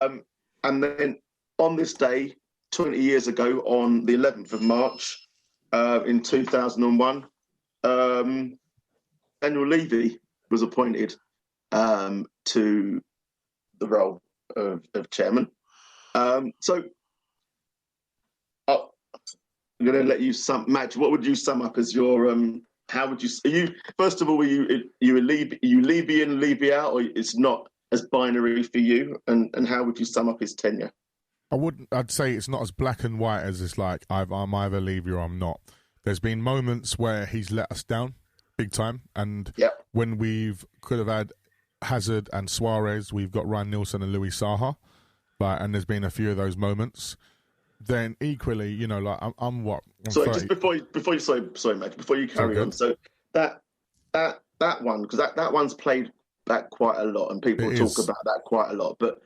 And then on this day, 20 years ago, on the 11th of March in 2001, Daniel Levy was appointed to the role of chairman. So I'm going to let you Madge, what would you sum up as your how would you first of all, were you a Libyan, Libya out, or it's not as binary for you, and how would you sum up his tenure? I'd say it's not as black and white as it's like I'm either Libya or I'm not. There's been moments where he's let us down big time, and when could have had Hazard and Suarez, we've got Ryan Nielsen and Louis Saha, and there's been a few of those moments. Then equally, I'm what? Sorry, 30. Just before you sorry, Madge, before you carry on. So that one, because that one's played back quite a lot, and people talk about that quite a lot. But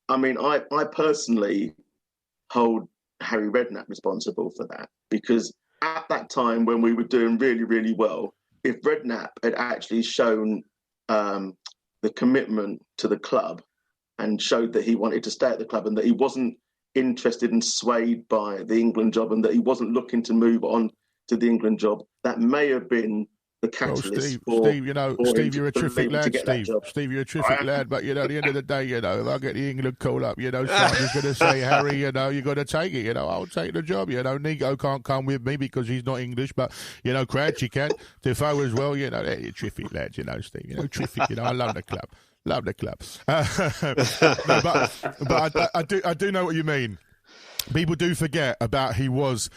I mean, I personally hold Harry Redknapp responsible for that, because at that time when we were doing really, really well, if Redknapp had actually shown the commitment to the club and showed that he wanted to stay at the club and that he wasn't interested and swayed by the England job and that he wasn't looking to move on to the England job, that may have been the catalyst. Steve, you're a terrific lad, Steve, you're a terrific lad, but, at the end of the day, if I get the England call up, someone's going to say, Harry, you got to take it, I'll take the job, Nico can't come with me because he's not English, but, Crouchy can, Defoe as well, you're a terrific lad, Steve, terrific, I love the club. Love the club. But I do know what you mean. People do forget about he wasn't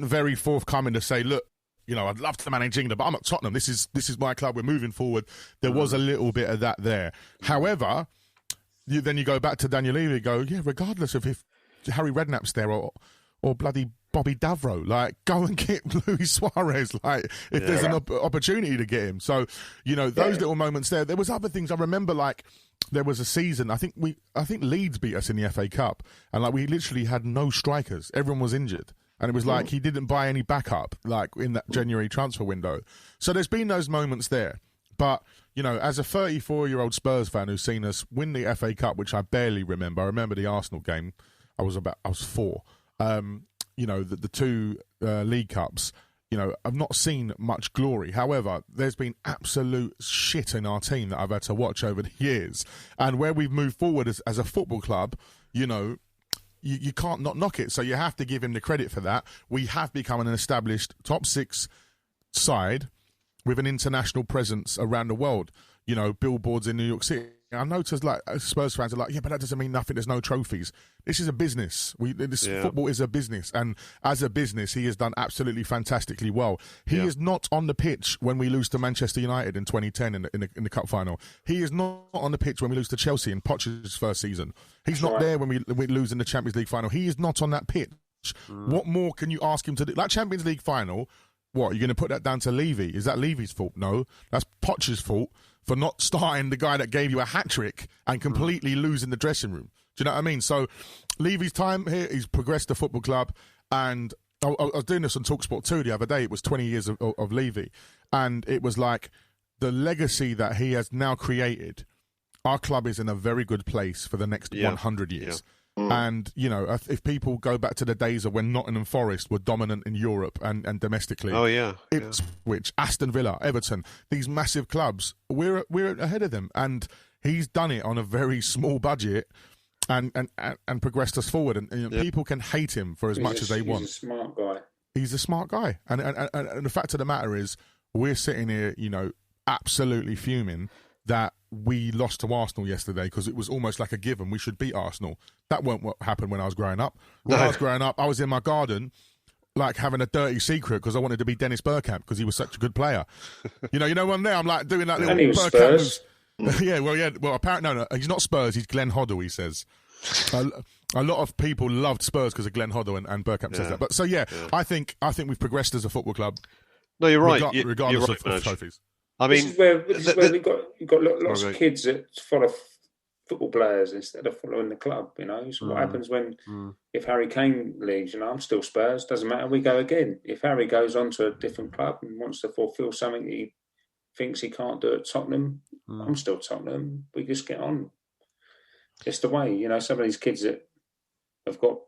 very forthcoming to say, look, I'd love to manage England, but I'm at Tottenham. This is my club. We're moving forward. There was a little bit of that there. However, then you go back to Daniel Levy and go, regardless of if Harry Redknapp's there or bloody Bobby Davro, go and get Luis Suarez, if there's an opportunity to get him. So, those little moments there. There was other things I remember, there was a season, I think Leeds beat us in the FA Cup, and we literally had no strikers. Everyone was injured. And it was he didn't buy any backup, in that January transfer window. So there's been those moments there. But, as a 34-year-old Spurs fan who's seen us win the FA Cup, which I barely remember. I remember the Arsenal game. I was 4. The two League Cups, I've not seen much glory. However, there's been absolute shit in our team that I've had to watch over the years. And where we've moved forward as a football club, you can't not knock it. So you have to give him the credit for that. We have become an established top 6 side with an international presence around the world. Billboards in New York City. I noticed Spurs fans are but that doesn't mean nothing. There's no trophies. This is a business. Football is a business, and as a business, he has done absolutely fantastically well. He is not on the pitch when we lose to Manchester United in 2010 in the cup final. He is not on the pitch when we lose to Chelsea in Poch's first season. He's not there when we lose in the Champions League final. He is not on that pitch. What more can you ask him to do? That Champions League final. What, you're going to put that down to Levy? Is that Levy's fault? No, that's Poch's fault for not starting the guy that gave you a hat-trick and completely losing the dressing room. Do you know what I mean? So Levy's time here, he's progressed the football club, and I was doing this on TalkSport 2 the other day. It was 20 years of Levy, and it was the legacy that he has now created. Our club is in a very good place for the next 100 years. Yeah. And, if people go back to the days of when Nottingham Forest were dominant in Europe and domestically. Oh, yeah. Ipswich, Aston Villa, Everton, these massive clubs, we're ahead of them. And he's done it on a very small budget and progressed us forward. And people can hate him for as much as they want. He's a smart guy. He's a smart guy. And the fact of the matter is, we're sitting here, absolutely fuming that we lost to Arsenal yesterday because it was almost like a given. We should beat Arsenal. That weren't what happened when I was growing up. When I was growing up, I was in my garden, having a dirty secret because I wanted to be Dennis Bergkamp because he was such a good player. One day I'm doing that little Bergkamp moves. Well, apparently, no, he's not Spurs. He's Glenn Hoddle, he says. A lot of people loved Spurs because of Glenn Hoddle and Bergkamp says that. But so, I think we've progressed as a football club. No, you're right. Regardless you're right, of trophies. I mean, this is where you've got lots of kids that follow football players instead of following the club. So what happens if Harry Kane leaves? I'm still Spurs. Doesn't matter. We go again. If Harry goes on to a different club and wants to fulfil something he thinks he can't do at Tottenham, I'm still Tottenham. We just get on. It's the way, some of these kids that have got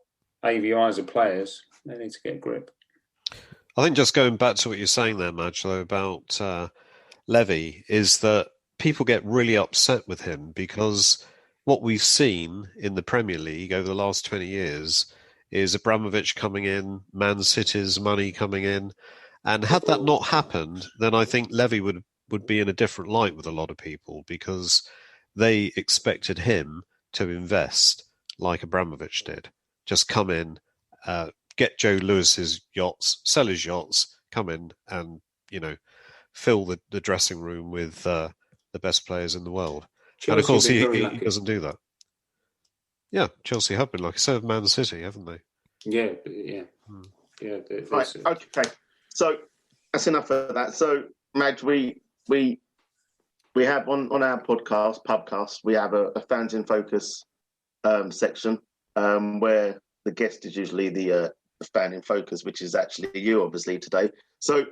AVIs of players, they need to get a grip. I think just going back to what you're saying there, Madge, though, about Levy, is that people get really upset with him because what we've seen in the Premier League over the last 20 years is Abramovich coming in, Man City's money coming in. And had that not happened, then I think Levy would be in a different light with a lot of people because they expected him to invest like Abramovich did. Just come in, get Joe Lewis's yachts, sell his yachts, come in and, fill the dressing room with the best players in the world. Chelsea, and of course, he doesn't do that. Yeah, Chelsea have been lucky. So have Man City, haven't they? Yeah. Yeah. Right, okay. So that's enough of that. So, Madge, we have on our podcast, pubcast, we have a fans in focus section where the guest is usually the fan in focus, which is actually you, obviously, today. So,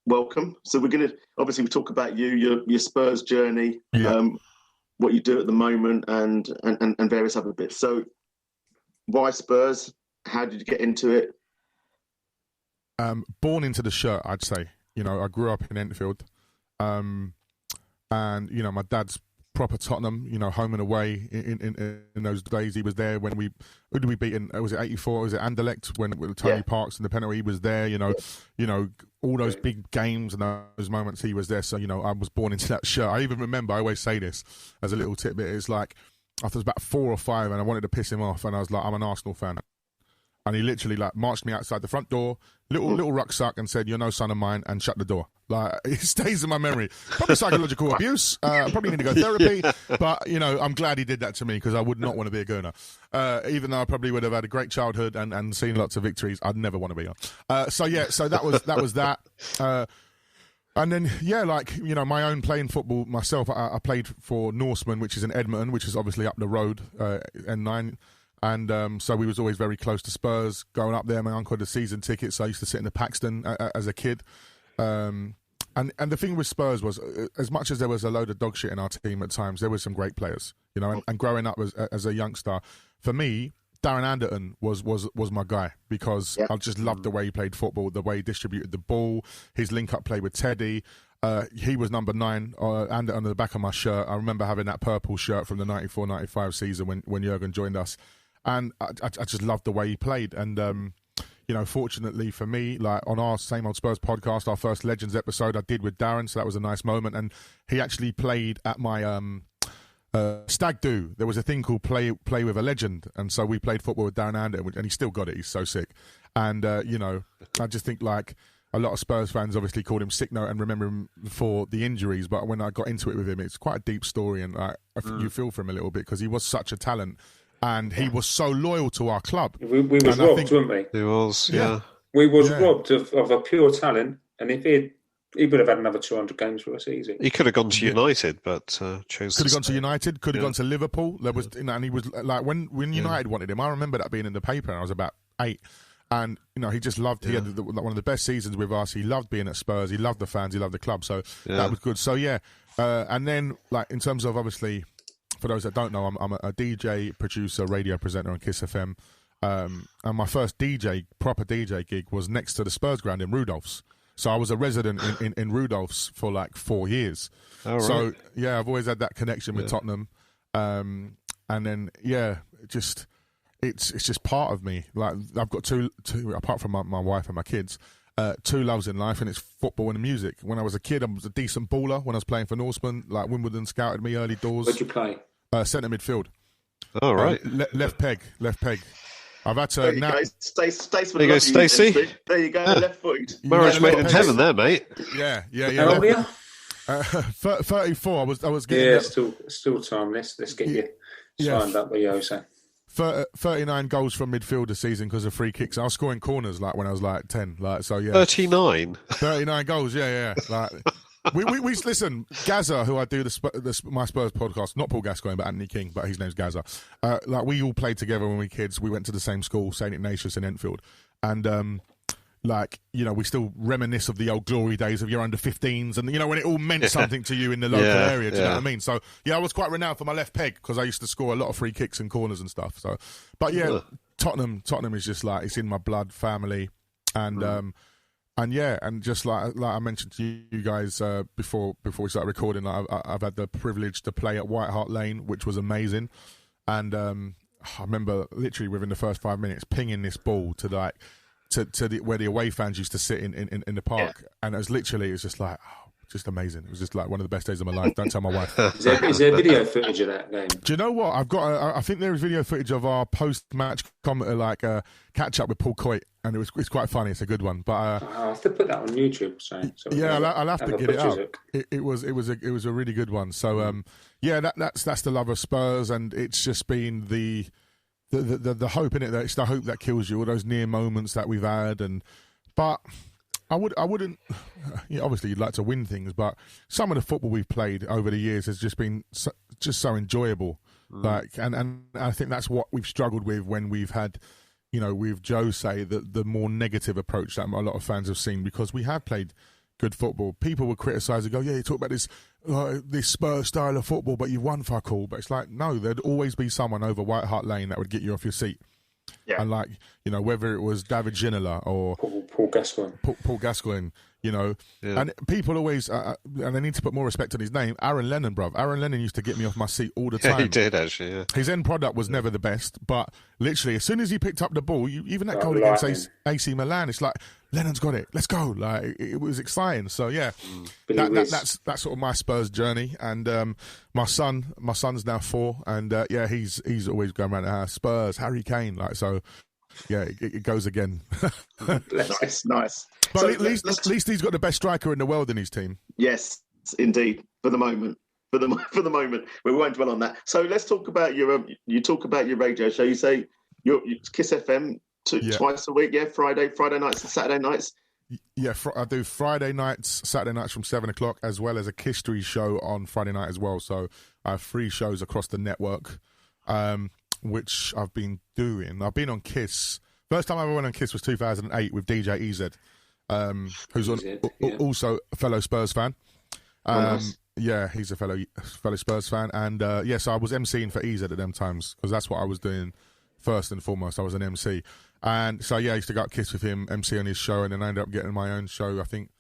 welcome. So we're going to obviously talk about your Spurs journey, what you do at the moment, and various other bits. So, why Spurs? How did you get into it? Born into the shirt, I'd say. I grew up in Enfield, and my dad's proper Tottenham. Home and away in those days. He was there when who did we beat in? Was it '84? Was it Anderlecht when with Tony Parks and the penalty? He was there. All those big games and those moments he was there. So I was born into that shirt. I even remember. I always say this as a little tidbit. It's like I was about 4 or 5, and I wanted to piss him off, and I was like, I'm an Arsenal fan. And he literally marched me outside the front door, little rucksack, and said, "You're no son of mine," and shut the door. It stays in my memory. Probably psychological abuse. Probably need to go therapy. But I'm glad he did that to me because I would not want to be a Gooner. Even though I probably would have had a great childhood and seen lots of victories, I'd never want to be on. So that was that. And then my own playing football myself. I played for Norseman, which is in Edmonton, which is obviously up the road, N9. And so we was always very close to Spurs. Going up there, my uncle had a season ticket, so I used to sit in the Paxton as a kid. And the thing with Spurs was, as much as there was a load of dog shit in our team at times, there were some great players. And growing up as a youngster, for me, Darren Anderton was my guy because I just loved the way he played football, the way he distributed the ball, his link-up play with Teddy. He was number 9, Anderton on the back of my shirt. I remember having that purple shirt from the 94-95 season when Jurgen joined us. And I just loved the way he played. And, fortunately for me, on our Same Old Spurs podcast, our first Legends episode I did with Darren, so that was a nice moment. And he actually played at my stag do. There was a thing called Play with a Legend. And so we played football with Darren Anderton, and he still got it. He's so sick. And, I just think, a lot of Spurs fans obviously called him sick note and remember him for the injuries. But when I got into it with him, it's quite a deep story. And you feel for him a little bit because he was such a talent. And he was so loyal to our club. We was robbed, weren't we? He was, yeah. We was robbed of a pure talent, and if he would have had another 200 games for us easy. He could have gone to United, but chose. Could have gone to United. Could have gone to Liverpool. There was, and he was when United wanted him. I remember that being in the paper. And I was about 8, and he just loved. He had one of the best seasons with us. He loved being at Spurs. He loved the fans. He loved the club. So that was good. So and then in terms of obviously. For those that don't know, I'm a DJ, producer, radio presenter on Kiss FM. And my first proper DJ gig was next to the Spurs ground in Rudolph's. So I was a resident in Rudolph's for 4 years. Oh, right. So, I've always had that connection with Tottenham. And then, it's just part of me. I've got two apart from my wife and my kids, 2 loves in life, and it's football and music. When I was a kid, I was a decent baller when I was playing for Norseman. Wimbledon scouted me early doors. Where'd you play? Centre midfield. Oh, right. Left peg. I've had to there you now. Go. Stace there you go, Stacey. There you go, left footed. Marriage made in heaven there, mate. Yeah. How old are you? 34. I was getting still time. Let's get you signed up with Jose. 39 goals from midfield this season because of free kicks. I was scoring corners when I was 10. 39 goals. Yeah. We listen. Gazza, who I do my Spurs podcast, not Paul Gascoigne, but Anthony King, but his name's Gazza. We all played together when we were kids. We went to the same school, St Ignatius in Enfield, and like, you know, we still reminisce of the old glory days of your under-15s and, you know, when it all meant something to you in the local area, do you know what I mean? So, yeah, I was quite renowned for my left peg because I used to score a lot of free kicks and corners and stuff. So, but yeah, Tottenham is just like, it's in my blood, family. And, and just like I mentioned to you guys before we started recording, like, I've had the privilege to play at White Hart Lane, which was amazing. And I remember literally within the first 5 minutes pinging this ball to like, where the away fans used to sit in the park, and it was just like, just amazing. It was just like one of the best days of my life. Don't tell my wife. Is there video footage of that game? Do you know what? I think there is video footage of our post-match comment, catch up with Paul Coit, and it's quite funny. It's a good one. But I'll have to put that on YouTube. So I'll have to get it up. It was a really good one. So that's the love of Spurs, and it's just been the hope in it. That it's the hope that kills you. All those near moments that we've had, but I wouldn't. You know, obviously, you'd like to win things, but some of the football we've played over the years has just been so enjoyable. And I think that's what we've struggled with when we've had, you know, with Joe say that the more negative approach that a lot of fans have seen, because we have played good football. People would criticise and go, "Yeah, you talk about this Spurs style of football, but you won fuck all." But it's like, no, there'd always be someone over White Hart Lane that would get you off your seat. Yeah. And like, you know, whether it was David Ginola or Paul Gascoigne. Paul Gascoigne, you know. Yeah. And people always, and they need to put more respect on his name, Aaron Lennon, bruv. Aaron Lennon used to get me off my seat all the time. He did, actually, yeah. His end product was never the best, but literally, as soon as he picked up the ball, even that goal against AC Milan, it's like, Lennon's got it, let's go. Like, it was exciting. So, yeah, that's sort of my Spurs journey. And my son's now 4, and he's always going around the house, Spurs, Harry Kane, like, so... Yeah, it goes again. Nice. But so, at least he's got the best striker in the world in his team. Yes, indeed. For the moment, we won't dwell on that. So let's talk about your. You talk about your radio show. You say you Kiss FM twice a week. Yeah, Friday nights and Saturday nights. Yeah, I do Friday nights, Saturday nights from 7:00, as well as a History show on Friday night as well. So I have 3 shows across the network. Which I've been doing. I've been on Kiss. First time I ever went on Kiss was 2008 with DJ EZ, who's also a fellow Spurs fan. Nice. Yeah, he's a fellow Spurs fan. And so I was emceeing for EZ at them times, because that's what I was doing first and foremost. I was an MC. And so, yeah, I used to go up Kiss with him, MC on his show, and then I ended up getting my own show, I think,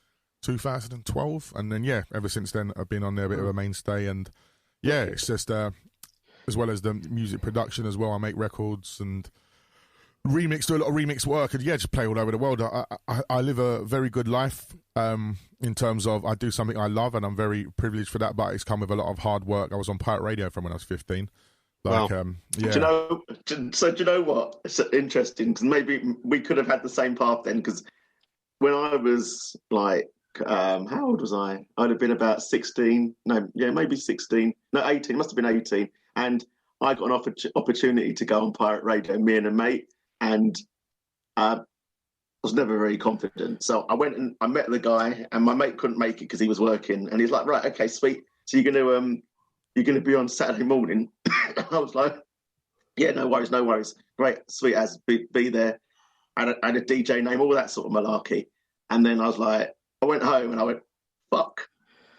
2012. And then, yeah, ever since then, I've been on there a bit of a mainstay. And, yeah, it's just... as well as the music production as well. I make records and do a lot of remix work, and just play all over the world. I live a very good life in terms of I do something I love, and I'm very privileged for that, but it's come with a lot of hard work. I was on pirate radio from when I was 15. Like, wow. Do you know what? It's interesting, because maybe we could have had the same path then, because when I was like, how old was I? I'd have been about 16. No, yeah, maybe 16. No, 18. Must have been 18. And I got an opportunity to go on pirate radio, me and a mate, and I was never very confident. So I went and I met the guy, and my mate couldn't make it because he was working. And he's like, "Right, okay, sweet. So you're gonna be on Saturday morning?" I was like, "Yeah, no worries. Great, sweet as be there." And a DJ name, all that sort of malarkey. And then I was like, I went home and I went, "Fuck,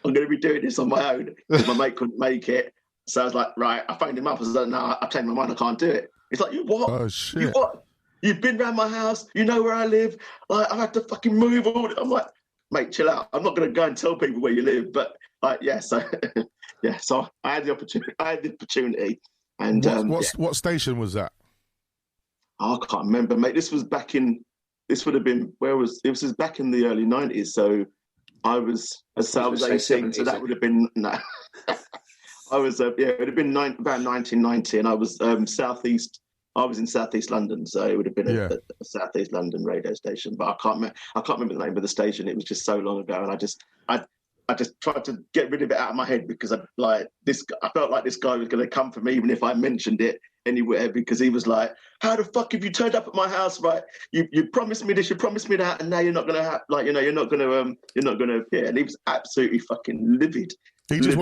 I'm going to be doing this on my own," because my mate couldn't make it. So I was like, right, I phoned him up. I was like, "No, I've changed my mind. I can't do it." He's like, "You what? Oh, shit. You what? You've been around my house. You know where I live. Like, I've had to fucking move all." I'm like, "Mate, chill out. I'm not going to go and tell people where you live." But like, so I had the opportunity. And what station was that? I can't remember, mate. This would have been, it was back in the early 90s. So I was 18, so that would have been, no. I was, it would have been about 1990, and I was southeast. I was in southeast London, so it would have been a southeast London radio station. But I can't remember the name of the station. It was just so long ago, and I just tried to get rid of it out of my head, because I felt like this guy was going to come for me even if I mentioned it anywhere, because he was like, "How the fuck have you turned up at my house? Right, you promised me this, you promised me that, and now you're not going to you're not going to appear." And he was absolutely fucking livid. He just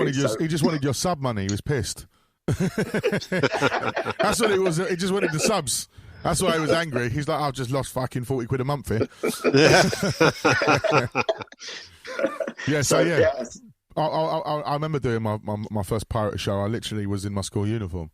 wanted your sub money. He was pissed. That's what it was. He just wanted the subs. That's why he was angry. He's like, I've just lost fucking 40 quid a month here. Yeah, so yeah. I remember doing my first pirate show. I literally was in my school uniform.